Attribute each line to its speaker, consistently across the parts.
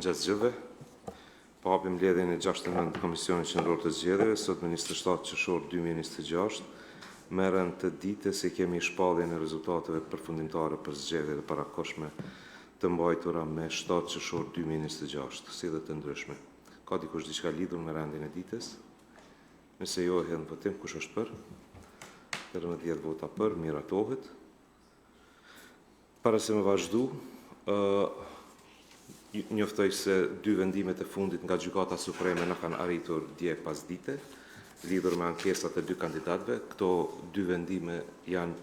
Speaker 1: mëngjes gjithëve. Po hapim mbledhjen e 69 Komisionit Qendror të Zgjedhjeve sot me 27 qershor 2026. Merren të ditës e kemi shpalljen e rezultateve përfundimtare për zgjedhjet e parakohshme të mbajtura me 7 qershor 2026, si dhe të ndryshme. Ka dikush diçka lidhur me rendin e ditës? Nëse jo, hedh në votim. Kush është për? 13 vota për, miratohet. Para se me vazhdu, njoftoj se 2 vendimet e fundit nga Gjykata Supreme në kanë arritur dje pas dite, lidhur me ankesat e 2 kandidatëve. Këto 2 vendime janë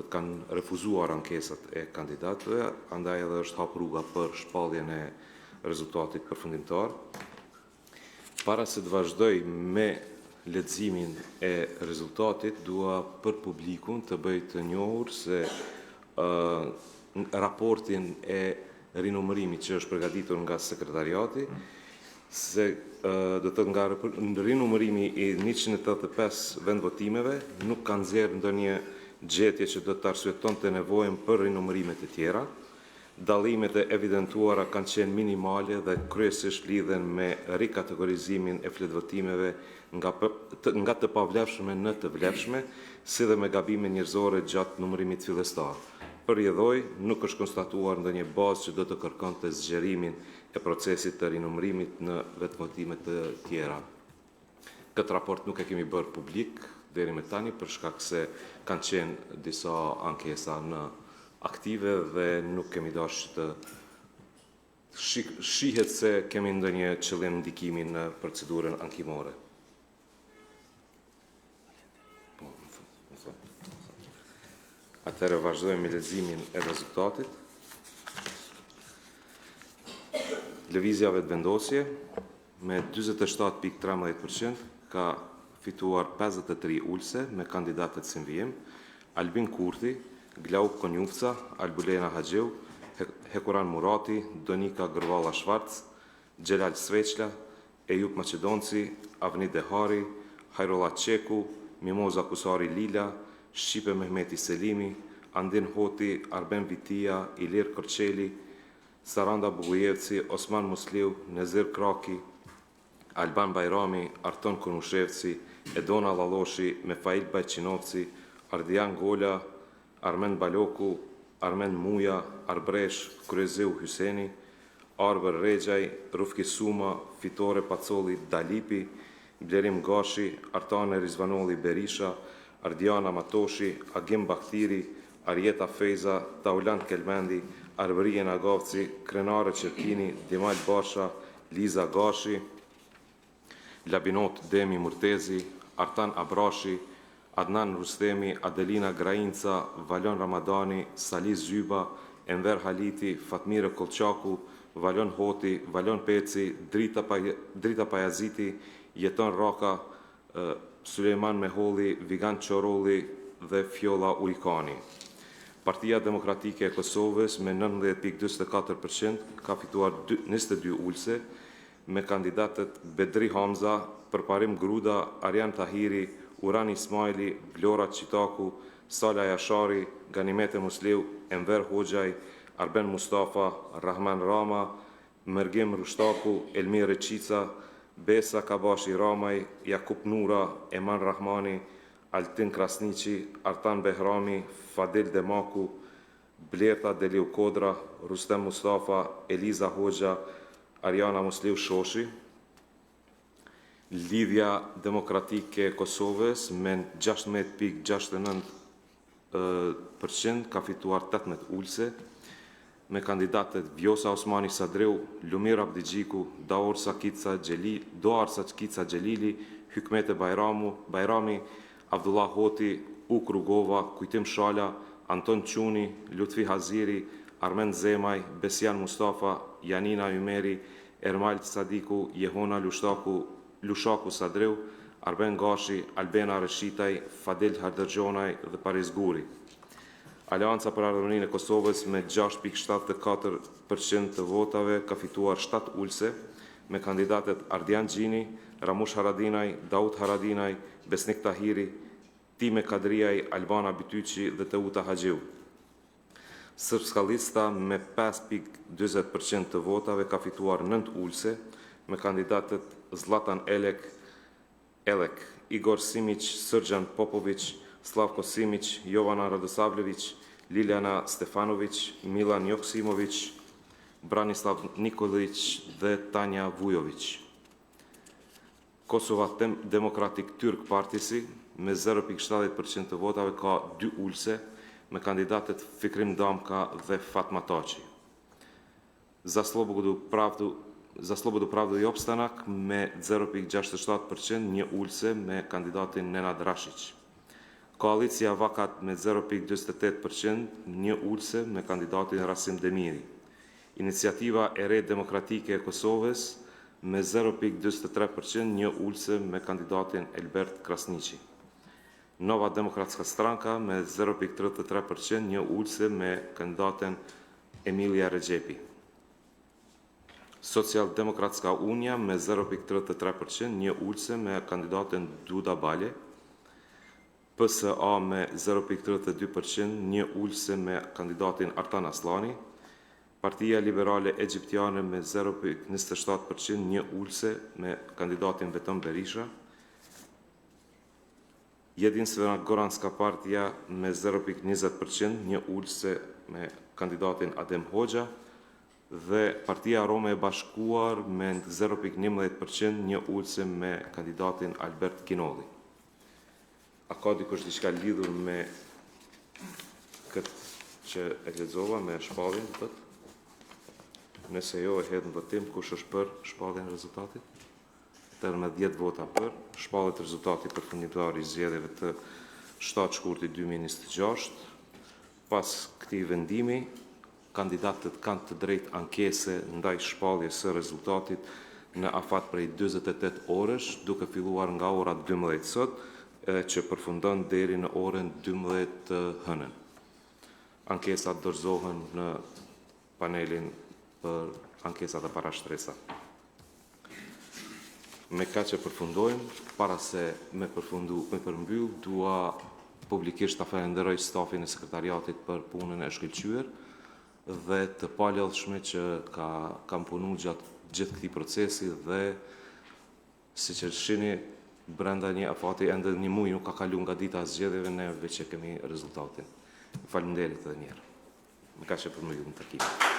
Speaker 1: kanë refuzuar ankesat e kandidatëve, andaj edhe është hap rruga për shpalljen e rezultatit përfundimtar. Para se të vazhdoj me leximin e rezultatit, dua për publikun të bëj të njohur se raportin e rinumërimit që është përgatitur nga sekretariati, se nga rinumërimi i 185 vendvotimeve nuk kanë nxjerrë ndonjë gjetje që do të arsyetonte nevojën për rinumërimet e tjera. Dallimet e evidentuara kanë qenë minimale dhe kryesisht lidhen me rikategorizimin e fletvotimeve nga të pavlefshme në të vlefshme, si dhe me gabime njerëzore gjatë numërimit fillestar. Përjedhoj, nuk është konstatuar ndonjë bazë që do të kërkonte zgjerimin e procesit të rinumërimit në vetvotimet të tjera. Këtë raport nuk e kemi bërë publik deri me tani për shkak se kanë qenë disa ankesa në aktive dhe nuk kemi dashur të shihet se kemi ndonjë qëllim ndikimi në procedurën ankimore. Atëherë vazhdojmë me leximin e rezultatit. Lëvizja vetëvendosje me 47.13% ka fituar 53 ulse me kandidatët si vijim: Albin Kurti, Glauk Konjufca, Albulena Haxheu, Hekuran Murati, Donika Gërvalla Shvarc, Xhelal Sveçla, Ejup Maqedonci, Avni Dehari, Hajrolla Qeku, Mimoza Kusari Lila, Shqipe Mehmeti Selimi, Andin Hoti, Arben Vitia, Ilir Korçeli, Saranda Bugujevci, Osman Musliu, Nezir Kraki, Alban Bajrami, Arton Kunushevci, Edona Lalloshi, Mefail Bajqinovci, Ardian Gola, Armen Baloku, Armen Muja, Arbresh Kryezeu Hyseni, Arber Rexhaj, Rufki Suma, Fitore Pacoli Dalipi, Blerim Gashi, Artane Rizvanoli Berisha, Ardiana Matoshi, Agim Bakhtiri, Arjeta Fejza, Taulant Kelmendi, Arbërien Agavci, Krenare Qerkini, Dimal Basha, Liza Gashi, Labinot Demi Murtezi, Artan Abrashi, Adnan Rustemi, Adelina Grainca, Valon Ramadani, Sali Zyba, Enver Haliti, Fatmire Kolçaku, Valon Hoti, Valon Peci, Drita Pajaziti, Jeton Raka, Sulejman Meholli, Vigan Qorolli dhe Fjolla Ujkani. Partia Demokratike e Kosovës me 19.24% ka fituar 22 ulse me kandidatët Bedri Hamza, Përparim Gruda, Arjan Tahiri, Uran Ismaili, Vlora Qitaku, Sala Jashari, Ganimete Musliu, Enver Hoxhaj, Arben Mustafa, Rahman Rama, Mergim Rushtaku, Elmir Reqica, Besa Kabashi Ramaj, Jakub Nura, Eman Rahmani, Altin Krasniqi, Artan Behrami, Fadil Demaku, Blerta Deliu Kodra, Rustem Mustafa, Eliza Hoxha, Arjana Musliu Shoshi. Lidhja Demokratike e Kosovës me 16.69% ka fituar 18 ulse me kandidatët Vjosa Osmani Sadreu, Lumir Abdigjiku, Doar Sakica Gjelili, Hykmete Bajrami, Abdullah Hoti, Uk Rugova, Kujtim Shala, Anton Quni, Lutfi Haziri, Armen Zemaj, Besjan Mustafa, Janina Ymeri, Ermal Sadiku, Jehona Lushaku Sadreu, Arben Gashi, Albena Reshitaj, Fadil Hardërgjonaj dhe Paris Guri. Aleanca për Ardhërinë e Kosovës me 6.74% të votave ka fituar 7 ulse me kandidatët Ardian Gjini, Ramush Haradinaj, Daud Haradinaj, Besnik Tahiri, Time Kadriaj, Albana Bityqi dhe Teuta Haxheu. Srpska Lista me 5,20% të votave ka fituar 9 ulse me kandidatët Zlatan Elek, Igor Simić, Srđan Popović, Slavko Simić, Jovana Radosavljević, Liljana Stefanović, Milan Joksimović, Branislav Nikolić dhe Tanja Vujović. Kosova Democratic Turk Partisi me 0,70% të votave ka 2 ulse me kandidatët Fikrim Damka dhe Fatma Taçi. Za Slobodu Pravdu i Opstanak me 0,67% një ulse me kandidatin Nenad Rashić. Koalicija Vakat me 0,28% një ulse me kandidatin Rasim Demiri. Iniciativa e Re Demokratike e Kosovës me 0,23% një ulse me kandidatin Elbert Krasniqi. Nova Demokratska Stranka me 0,33% një ulse me kandidatin Emilia Regjepi. Social-Demokratska Unija me 0,33% një ulse me kandidatin Duda Balje. PSA me 0,32% një ulse me kandidatin Artan Aslani. Partia Liberale Egjiptiane me 0,27% një ulse me kandidatin Beton Berisha. Jedinstvena Goranska Partija me 0,20% një ulse me kandidatin Adem Hoxha dhe Partia Rome e Bashkuar me 0,11% një ulse me kandidatin Albert Kinolli. A ka dikush diçka lidhur me këtë që e lexova me shpalljen të tëtë? Nëse jo, e hedh në votim kush është për shpalljen e rezultatit? Atëherë me 10 vota për, shpallet rezultati përfunditar i zgjedhjeve të 7 shkurti 2026. Pas këtij vendimi, kandidatët kanë të drejtë ankese ndaj shpalljes së rezultatit në afat prej 48 orësh, duke filluar nga ora 12 sot, që përfundon deri në orën 12 të hënën. Ankesat dorëzohen në panelin për ankesat e parashtresa. Me ka që përfundojmë, para se me përmbyll, dua publikisht të falenderoj stafin e sekretariatit për punën e shkëlqyer dhe të palodhshme që kam punu gjatë gjithë këtij procesi dhe siç e shihni brenda një afati ende një muaj nuk ka kaluar nga dita e zgjedhjeve, ne veç e kemi rezultatin. Faleminderit edhe një herë. Me ka që përmbyll në takim.